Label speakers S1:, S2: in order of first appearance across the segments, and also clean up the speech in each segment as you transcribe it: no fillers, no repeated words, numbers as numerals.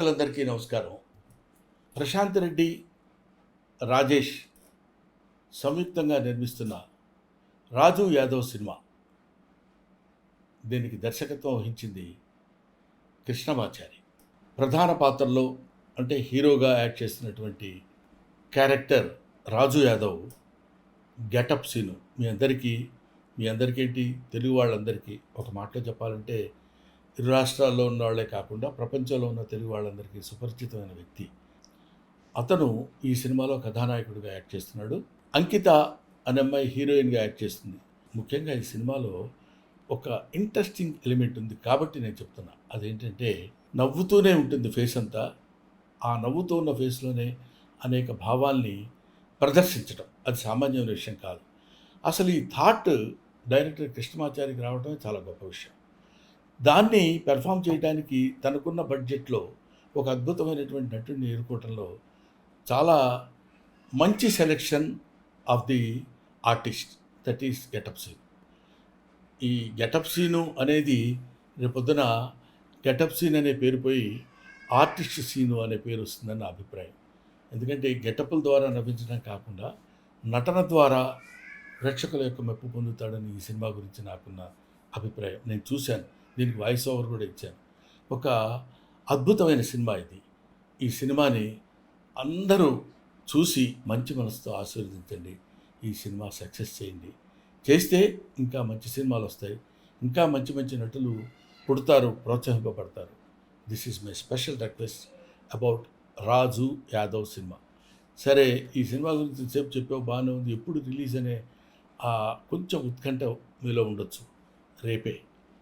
S1: ప్రేక్షకులందరికీ నమస్కారం. ప్రశాంత్ రెడ్డి, రాజేష్ సంయుక్తంగా నిర్మిస్తున్న 'రాజు యాదవ్' సినిమా. దీనికి దర్శకత్వం వహించింది కృష్ణమాచారి. ప్రధాన పాత్రలో అంటే హీరోగా యాక్ట్ చేస్తున్నటువంటి క్యారెక్టర్ రాజు యాదవ్ గెటప్ సీను మీ అందరికేంటి, తెలుగు వాళ్ళందరికీ ఒక మాటలో చెప్పాలంటే ఇరు రాష్ట్రాల్లో ఉన్న వాళ్ళే కాకుండా ప్రపంచంలో ఉన్న తెలుగు వాళ్ళందరికీ సుపరిచితమైన వ్యక్తి. అతను ఈ సినిమాలో కథానాయకుడిగా యాక్ట్ చేస్తున్నాడు. అంకిత అనే అమ్మాయి హీరోయిన్గా యాక్ట్ చేస్తుంది. ముఖ్యంగా ఈ సినిమాలో ఒక ఇంట్రెస్టింగ్ ఎలిమెంట్ ఉంది కాబట్టి నేను చెప్తున్నా. అదేంటంటే నవ్వుతూనే ఉంటుంది ఫేస్ అంతా. ఆ నవ్వుతూ ఉన్న ఫేస్లోనే అనేక భావాల్ని ప్రదర్శించడం అది సామాన్యమైన విషయం కాదు. అసలు ఈ థాట్ డైరెక్టర్ కృష్ణమాచారికి రావడమే చాలా గొప్ప విషయం. దాన్ని పెర్ఫామ్ చేయడానికి తనకున్న బడ్జెట్లో ఒక అద్భుతమైనటువంటి నటుడిని ఎన్నుకోవడంలో చాలా మంచి selection of the artist, that is Getup Seenu. ఈ గెటప్ సీను అనేది రేపొద్దున గెటప్ సీన్ అనే పేరు పోయి ఆర్టిస్ట్ సీను అనే పేరు వస్తుందని నా అభిప్రాయం. ఎందుకంటే గెటప్ల ద్వారా నవ్వించడం కాకుండా నటన ద్వారా ప్రేక్షకుల యొక్క మెప్పు పొందుతాడని ఈ సినిమా గురించి నాకున్న అభిప్రాయం. నేను చూశాను, దీనికి వాయిస్ ఓవర్ కూడా ఇచ్చాను. ఒక అద్భుతమైన సినిమా ఇది. ఈ సినిమాని అందరూ చూసి మంచి మనసుతో ఆశీర్వదించండి. ఈ సినిమా సక్సెస్ చేయండి. చేస్తే ఇంకా మంచి సినిమాలు వస్తాయి, ఇంకా మంచి మంచి నటులు పుడతారు, ప్రోత్సహింపబడతారు. This is my special request about Raju Yadav cinema. సరే, ఈ సినిమా గురించి సేపు చెప్పావు, బాగానే ఉంది. ఎప్పుడు రిలీజ్ అనే కొంచెం ఉత్కంఠ మీలో ఉండొచ్చు. రేపే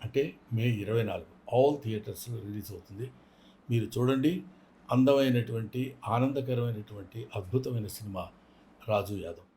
S1: అంటే మే 24 ఆల్ థియేటర్స్లో రిలీజ్ అవుతుంది. మీరు చూడండి. అందమైనటువంటి, ఆనందకరమైనటువంటి, అద్భుతమైన సినిమా రాజు యాదవ్.